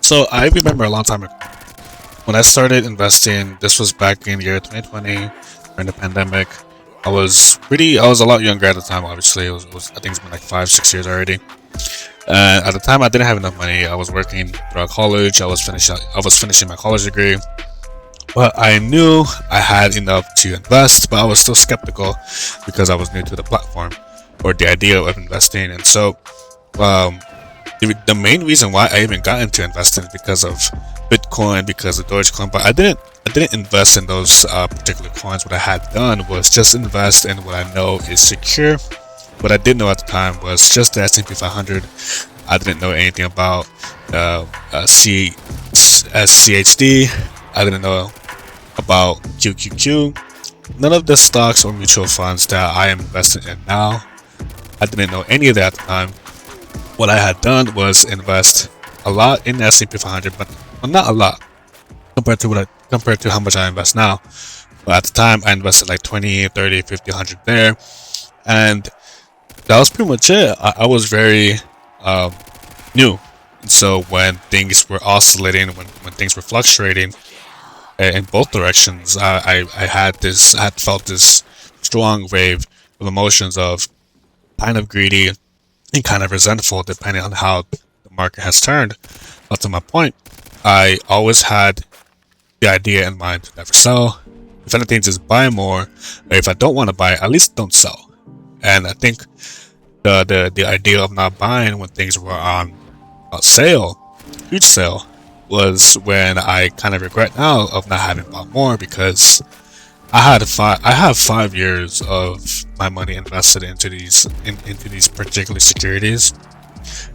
So I remember a long time ago when I started investing. This was back in the year 2020 during the pandemic. I was a lot younger at the time. Obviously, I think it's been like 5, 6 years already. At the time, I didn't have enough money. I was working throughout college. I was finishing my college degree, but I knew I had enough to invest. But I was still skeptical because I was new to the platform or the idea of investing. And so, the main reason why I even got into investing is because of Bitcoin, because of Dogecoin. But I didn't invest in those particular coins. What I had done was just invest in what I know is secure. What I did know at the time was just the S&P 500. I didn't know anything about CHD. I didn't know about QQQ. None of the stocks or mutual funds that I am invested in now, I didn't know any of that at the time. What I had done was invest a lot in the S&P 500, but not a lot compared to how much I invest now. But at the time, I invested like 20, 30, 50, 100 there, and that was pretty much it. I was very new, and so when things were oscillating, when things were fluctuating in both directions, I had felt this strong wave of emotions of kind of greedy and kind of resentful, depending on how the market has turned. Up to my point, I always had the idea in mind to never sell. If anything, just buy more. Or if I don't want to buy, at least don't sell. And I think the idea of not buying when things were on a sale, huge sale, was when I kind of regret now of not having bought more, because I have 5 years of my money invested into these particular securities,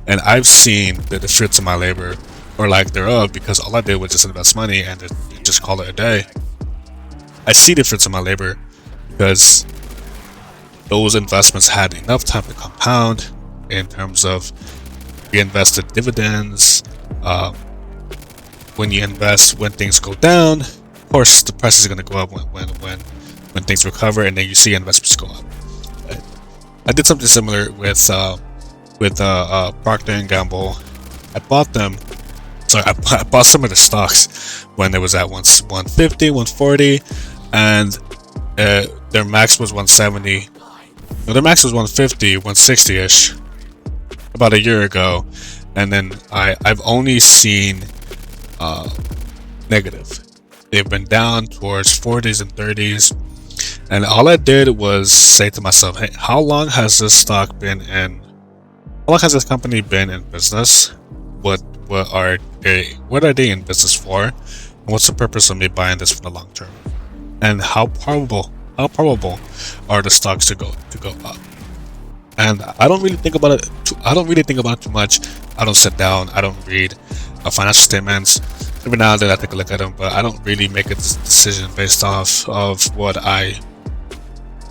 and I've seen the fruits of my labor, or lack thereof, because all I did was just invest money and just call it a day. I see the fruits of my labor because those investments had enough time to compound in terms of reinvested dividends. When you invest when things go down, of course the price is going to go up when things recover, and then you see investments go up. I did something similar with Procter Gamble. I bought them. Sorry, I bought some of the stocks when it was at 150, 140, and their max was 170. No, their max was 150, 160-ish about a year ago, and then I've only seen negative. They've been down towards 40s and 30s, and all I did was say to myself, hey, how long has this company been in business? What are they in business for? And what's the purpose of me buying this for the long term? And how probable are the stocks to go up? And I don't really think about it too much. I don't sit down. I don't read financial statements. Every now and then I take a look at them, but I don't really make a decision based off of what I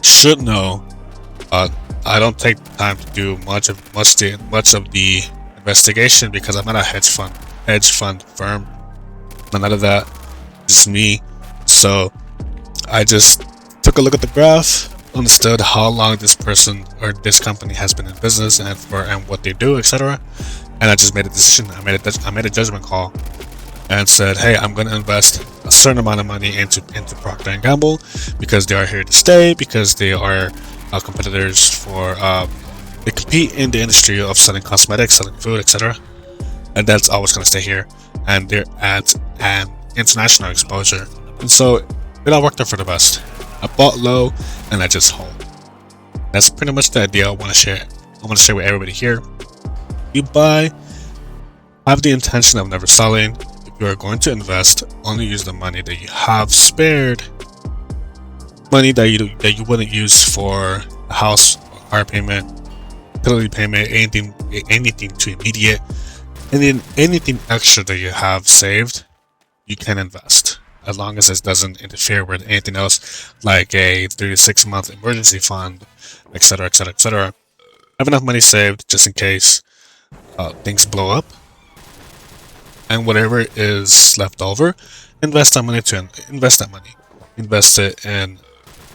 should know. I don't take the time to do much of the investigation because I'm not a hedge fund firm. None of that. Just me. So I just took a look at the graph, understood how long this person or this company has been in business and what they do, etc. And I just made a decision. I made a judgment call and said, hey, I'm going to invest a certain amount of money into Procter Gamble because they are here to stay, because they are competitors for they compete in the industry of selling cosmetics, selling food, etc. And that's always going to stay here, and they're at an international exposure, and so it all worked out for the best. I bought low and I just hold. That's pretty much the idea I want to share. I want to share with everybody here. You buy, have the intention of never selling. If you are going to invest, only use the money that you have spared, money that you wouldn't use for a house, or car payment, utility payment, anything too immediate, and then anything extra that you have saved, you can invest, as long as it doesn't interfere with anything else, like a 3 to 6 month emergency fund, etc., etc., etc. Have enough money saved just in case things blow up, and whatever is left over, invest that money. Invest it in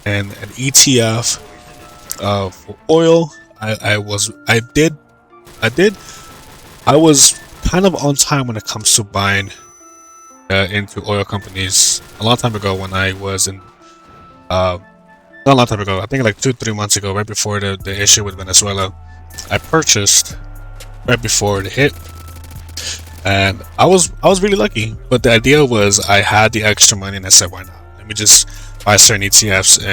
an ETF for oil. I was kind of on time when it comes to buying into oil companies. A long time ago, when I was in, not a long time ago, I think like 2-3 months ago, right before the issue with Venezuela, I purchased right before the hit, and I was really lucky. But the idea was I had the extra money, and I said, why not? Let me just buy certain ETFs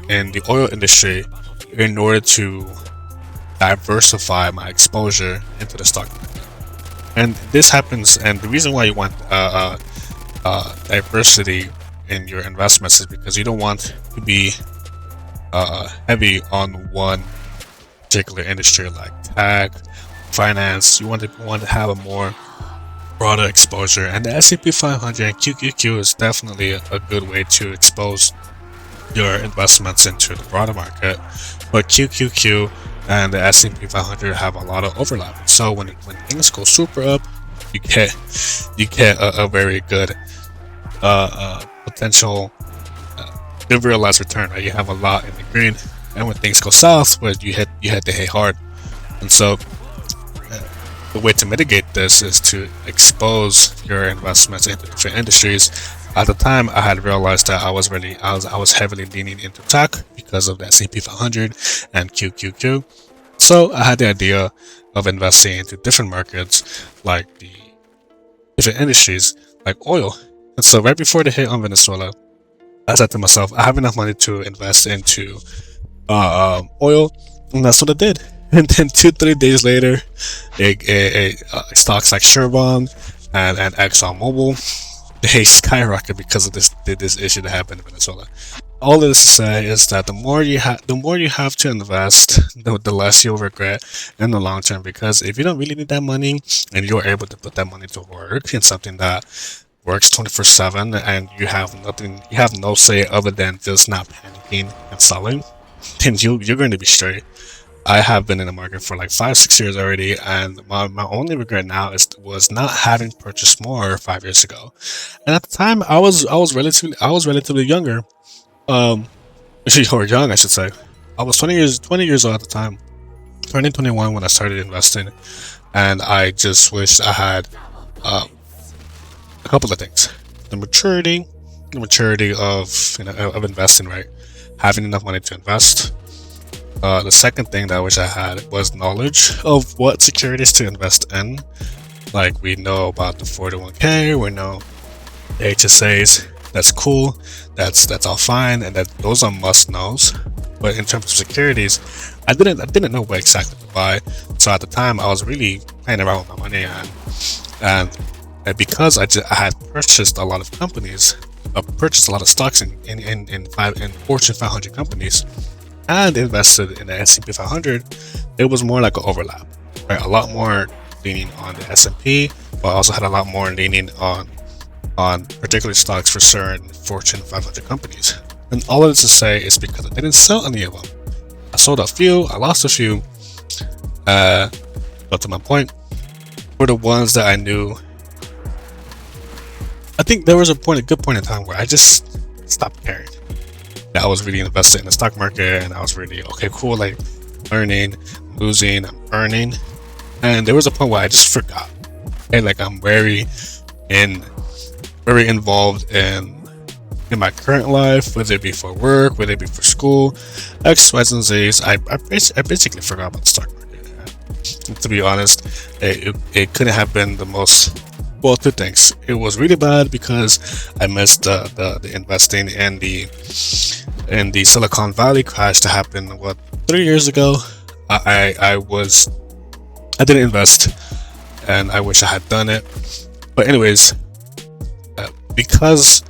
in the oil industry in order to diversify my exposure into the stock market. And this happens, and the reason why you want diversity in your investments is because you don't want to be heavy on one particular industry like tech, finance. You want to have a more broader exposure, and the S&P 500 and QQQ is definitely a good way to expose your investments into the broader market. But QQQ and the S&P 500 have a lot of overlap. So when things go super up, you get a very good potential good realized return. Right? You have a lot in the green, and when things go south, but you hit the hay hard. And so the way to mitigate this is to expose your investments into different industries. At the time, I had realized that I was heavily leaning into tech because of the S&P 500 and QQQ. So I had the idea of investing into different markets, like the different industries, like oil. And so right before the hit on Venezuela, I said to myself, I have enough money to invest into oil, and that's what I did. And then 2-3 days later, stocks like Chevron and ExxonMobil, they skyrocket because of this issue that happened in Venezuela. All of this to say is that the more you have to invest, the less you'll regret in the long term. Because if you don't really need that money and you're able to put that money to work in something that works 24/7, and you have no say other than just not panicking and selling, then you're going to be straight. I have been in the market for like 5-6 years already, and my only regret now was not having purchased more 5 years ago. And at the time, I was relatively younger, or young, I should say. I was 20 years old at the time, turning 21 when I started investing, and I just wish I had a couple of things: the maturity of investing, right? Having enough money to invest. The second thing that I wish I had was knowledge of what securities to invest in. Like, we know about the 401k, we know the HSAs. That's cool. That's all fine, and those are must knows. But in terms of securities, I didn't know what exactly to buy. So at the time, I was really playing around with my money, and because I had purchased a lot of companies, purchased a lot of stocks in Fortune 500 companies, and invested in the S&P 500, it was more like an overlap, right? A lot more leaning on the S&P, but I also had a lot more leaning on particular stocks for certain Fortune 500 companies. And all of this to say is because I didn't sell any of them. I sold a few, I lost a few, but to my point, for the ones that I knew, I think there was a good point in time where I just stopped caring. I was really invested in the stock market, and I was really, okay, cool, like, earning, losing, I'm earning. And there was a point where I just forgot. Okay, like, I'm very involved in my current life, whether it be for work, whether it be for school, X, Y, and Z's. I basically forgot about the stock market. And to be honest, it couldn't have been the most, well, two things. It was really bad because I missed the investing in the Silicon Valley crash that happened 3 years ago. I didn't invest, and I wish I had done it. But anyways, because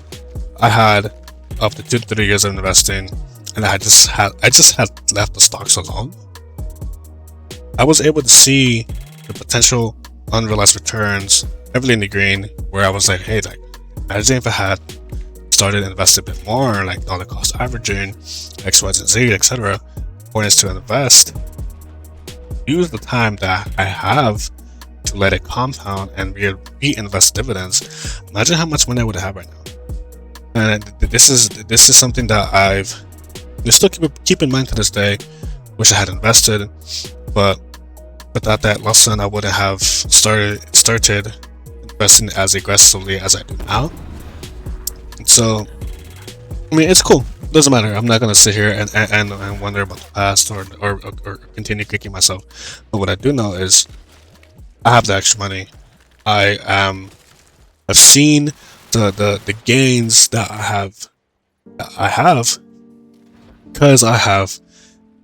I had up to 2-3 years of investing, and I just had left the stocks alone, I was able to see the potential unrealized returns heavily in the green, where I was like, hey, like, imagine if I had started investing a bit more, like dollar cost averaging, X, Y, and Z, etc. Point is to invest. Use the time that I have to let it compound and reinvest dividends. Imagine how much money I would have right now. And this is something that I've still keep in mind to this day. Wish I had invested, but Without that lesson, I wouldn't have started investing as aggressively as I do now. And so, I mean, it's cool. Doesn't matter. I'm not gonna sit here and wonder about the past or continue kicking myself. But what I do know is I have the extra money. I've seen the gains that I have because I have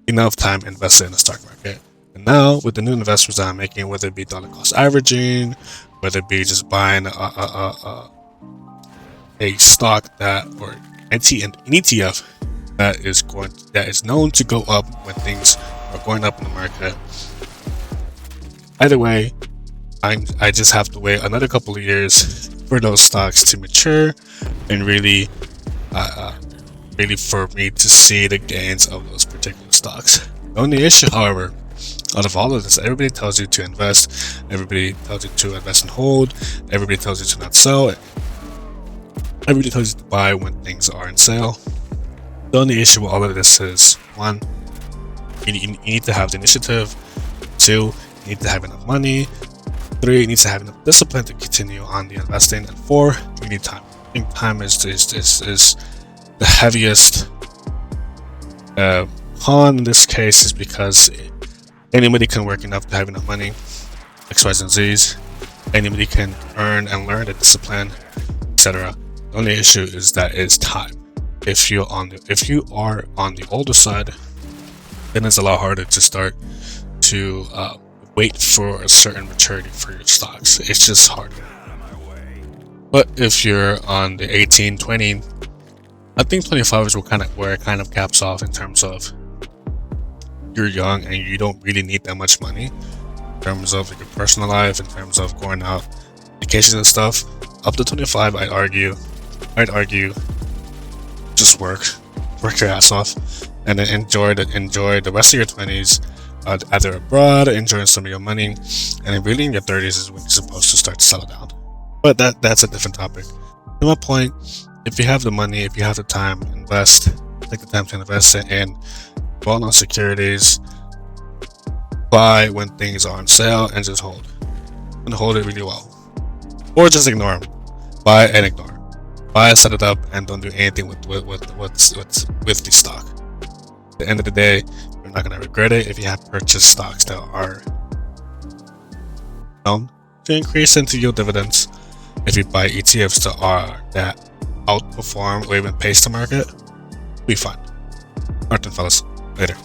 enough time invested in the stock market. And now with the new investments that I'm making, whether it be dollar cost averaging, whether it be just buying a stock that or an ETF that is known to go up when things are going up in the market. Either way, I just have to wait another couple of years for those stocks to mature and really for me to see the gains of those particular stocks. The only issue, however, out of all of this, everybody tells you to invest, everybody tells you to invest and hold, everybody tells you to not sell, everybody tells you to buy when things are in sale. The only issue with all of this is, one, you need to have the initiative, two, you need to have enough money, three, you need to have enough discipline to continue on the investing, and four, you need time. I think time is the heaviest con in this case, is because anybody can work enough to have enough money, X, Y's, and Z's. Anybody can earn and learn the discipline, etc. The only issue is that it's time. If you are on the older side, then it's a lot harder to start to wait for a certain maturity for your stocks. It's just harder. But if you're on the 18, 20, I think 25 is where it kind of caps off in terms of you're young and you don't really need that much money in terms of your personal life, in terms of going out, vacations and stuff. Up to 25, I'd argue, just work your ass off, and then enjoy the rest of your 20s, either abroad, enjoying some of your money, and then really in your 30s is when you're supposed to start to settle down. But that's a different topic. To my point, if you have the money, if you have the time, invest. Take the time to invest in well-known securities. Buy when things are on sale and just hold. And hold it really well. Or just ignore them. Buy and ignore. Buy, set it up, and don't do anything with the stock. At the end of the day, you're not going to regret it if you have purchased stocks that are known to increase into yield dividends. If you buy ETFs that outperform or even pace the market, be fine. Alright then, fellas. Later.